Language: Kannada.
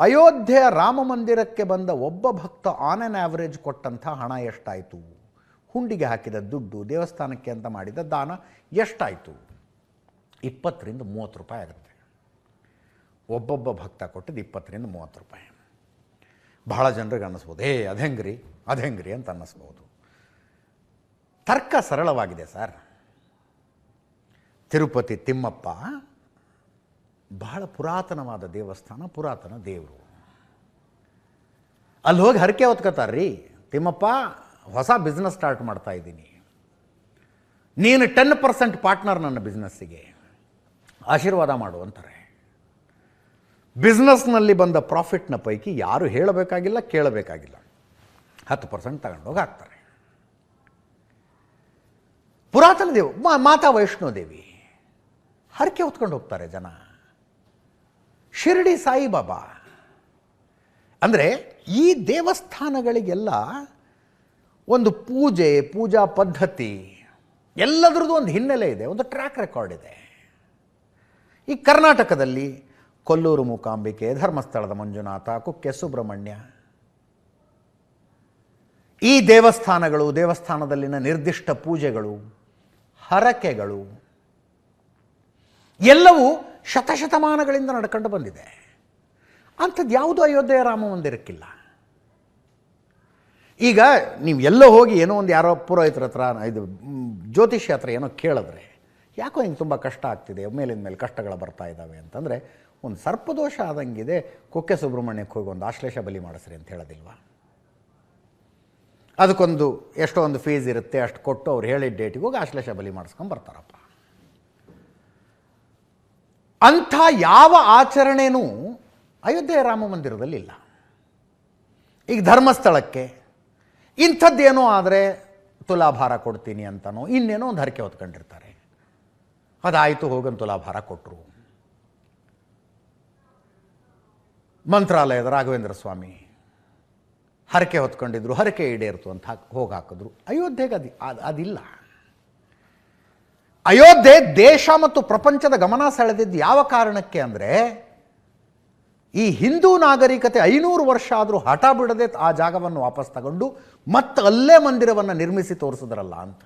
ಅಯೋಧ್ಯೆಯ ರಾಮ ಮಂದಿರಕ್ಕೆ ಬಂದ ಒಬ್ಬ ಭಕ್ತ ಆನ್ ಆನ್ ಆ್ಯಾವ್ರೇಜ್ ಕೊಟ್ಟಂಥ ಹಣ ಎಷ್ಟಾಯಿತು? ಹುಂಡಿಗೆ ಹಾಕಿದ ದುಡ್ಡು, ದೇವಸ್ಥಾನಕ್ಕೆ ಅಂತ ಮಾಡಿದ ದಾನ ಎಷ್ಟಾಯಿತು? 20 ರಿಂದ 30 ರೂಪಾಯಿ ಆಗುತ್ತೆ. ಒಬ್ಬೊಬ್ಬ ಭಕ್ತ ಕೊಟ್ಟಿದ್ದು 20 ರಿಂದ 30 ರೂಪಾಯಿ. ಬಹಳ ಜನರಿಗೆ ಅನ್ನಿಸ್ಬೋದು, ಅದು ಹೆಂಗ್ರಿ ಅಂತ ಅನ್ನಿಸ್ಬೋದು. ತರ್ಕ ಸರಳವಾಗಿದೆ ಸರ್. ತಿರುಪತಿ ತಿಮ್ಮಪ್ಪ ಬಹಳ ಪುರಾತನವಾದ ದೇವಸ್ಥಾನ, ಪುರಾತನ ದೇವರು. ಅಲ್ಲಿ ಹೋಗಿ ಹರಕೆ ಹೊತ್ಕೋತಾರ್ರಿ. ತಿಮ್ಮಪ್ಪ, ಹೊಸ ಬಿಸ್ನೆಸ್ ಸ್ಟಾರ್ಟ್ ಮಾಡ್ತಾ ಇದ್ದೀನಿ, ನೀನು 10% ಪಾರ್ಟ್ನರ್ ನನ್ನ ಬಿಸ್ನೆಸ್ಸಿಗೆ, ಆಶೀರ್ವಾದ ಮಾಡು ಅಂತಾರೆ. ಬಿಸ್ನೆಸ್ನಲ್ಲಿ ಬಂದ ಪ್ರಾಫಿಟ್ನ ಪೈಕಿ ಯಾರು ಹೇಳಬೇಕಾಗಿಲ್ಲ, ಕೇಳಬೇಕಾಗಿಲ್ಲ, 10% ತಗೊಂಡೋಗಿ ಹಾಕ್ತಾರೆ. ಪುರಾತನ ದೇವ ಮಾತಾ ವೈಷ್ಣೋದೇವಿ ಹರಕೆ ಹೊತ್ಕೊಂಡು ಹೋಗ್ತಾರೆ ಜನ. ಶಿರ್ಡಿ ಸಾಯಿಬಾಬಾ ಅಂದರೆ ಈ ದೇವಸ್ಥಾನಗಳಿಗೆಲ್ಲ ಒಂದು ಪೂಜಾ ಪದ್ಧತಿ ಎಲ್ಲದರದ್ದು ಒಂದು ಹಿನ್ನೆಲೆ ಇದೆ, ಒಂದು ಟ್ರ್ಯಾಕ್ ರೆಕಾರ್ಡ್ ಇದೆ. ಈ ಕರ್ನಾಟಕದಲ್ಲಿ ಕೊಲ್ಲೂರು ಮೂಕಾಂಬಿಕೆ, ಧರ್ಮಸ್ಥಳದ ಮಂಜುನಾಥ, ಕುಕ್ಕೆ ಸುಬ್ರಹ್ಮಣ್ಯ, ಈ ದೇವಸ್ಥಾನಗಳು, ದೇವಸ್ಥಾನದಲ್ಲಿನ ನಿರ್ದಿಷ್ಟ ಪೂಜೆಗಳು, ಹರಕೆಗಳು ಎಲ್ಲವೂ ಶತಶತಮಾನಗಳಿಂದ ನಡ್ಕೊಂಡು ಬಂದಿದೆ. ಅಂಥದ್ದು ಯಾವುದೂ ಅಯೋಧ್ಯೆಯ ರಾಮ ಮಂದಿರಕ್ಕಿಲ್ಲ. ಈಗ ನೀವು ಎಲ್ಲೋ ಹೋಗಿ ಏನೋ ಒಂದು ಯಾರೋ ಪುರೋಹಿತರ ಹತ್ರ, ಇದು ಜ್ಯೋತಿಷ್ಯ ಹತ್ರ ಏನೋ ಕೇಳಿದ್ರೆ, ಯಾಕೋ ಹಿಂಗೆ ತುಂಬ ಕಷ್ಟ ಆಗ್ತಿದೆ, ಮೇಲಿನ ಮೇಲೆ ಕಷ್ಟಗಳು ಬರ್ತಾ ಇದ್ದಾವೆ ಅಂತಂದರೆ, ಒಂದು ಸರ್ಪದೋಷ ಆದಂಗಿದೆ, ಕುಕ್ಕೆ ಸುಬ್ರಹ್ಮಣ್ಯಕ್ಕೆ ಹೋಗಿ ಒಂದು ಆಶ್ಲೇಷ ಬಲಿ ಮಾಡಿಸ್ರಿ ಅಂತ ಹೇಳೋದಿಲ್ವಾ? ಅದಕ್ಕೊಂದು ಎಷ್ಟೋ ಒಂದು ಫೀಸ್ ಇರುತ್ತೆ, ಅಷ್ಟು ಕೊಟ್ಟು ಅವ್ರು ಹೇಳಿದ ಡೇಟಿಗೆ ಹೋಗಿ ಆಶ್ಲೇಷ ಬಲಿ ಮಾಡಿಸ್ಕೊಂಡು ಬರ್ತಾರಪ್ಪ. ಅಂಥ ಯಾವ ಆಚರಣೆನೂ ಅಯೋಧ್ಯೆಯ ರಾಮ ಮಂದಿರದಲ್ಲಿ ಇಲ್ಲ. ಈಗ ಧರ್ಮಸ್ಥಳಕ್ಕೆ ಇಂಥದ್ದೇನೋ ಆದರೆ ತುಲಾಭಾರ ಕೊಡ್ತೀನಿ ಅಂತನೋ ಇನ್ನೇನೋ ಒಂದು ಹರಕೆ ಹೊತ್ಕೊಂಡಿರ್ತಾರೆ. ಅದಾಯಿತು, ಹೋಗನ್ ತುಲಾಭಾರ ಕೊಟ್ಟರು. ಮಂತ್ರಾಲಯದ ರಾಘವೇಂದ್ರ ಸ್ವಾಮಿ ಹರಕೆ ಹೊತ್ಕೊಂಡಿದ್ರು, ಹರಕೆ ಈಡೇರ್ತು ಅಂತ ಹೋಗಿ ಹಾಕಿದ್ರು. ಅಯೋಧ್ಯೆಗೆ ಅದಿಲ್ಲ. ಅಯೋಧ್ಯೆ ದೇಶ ಮತ್ತು ಪ್ರಪಂಚದ ಗಮನ ಸೆಳೆದಿದ್ದು ಯಾವ ಕಾರಣಕ್ಕೆ ಅಂದರೆ, ಈ ಹಿಂದೂ ನಾಗರಿಕತೆ 500 ವರ್ಷ ಆದರೂ ಹಠ ಬಿಡದೆ ಆ ಜಾಗವನ್ನು ವಾಪಸ್ ತಗೊಂಡು ಮತ್ತೆ ಅಲ್ಲೇ ಮಂದಿರವನ್ನು ನಿರ್ಮಿಸಿ ತೋರಿಸಿದ್ರಲ್ಲ ಅಂತ.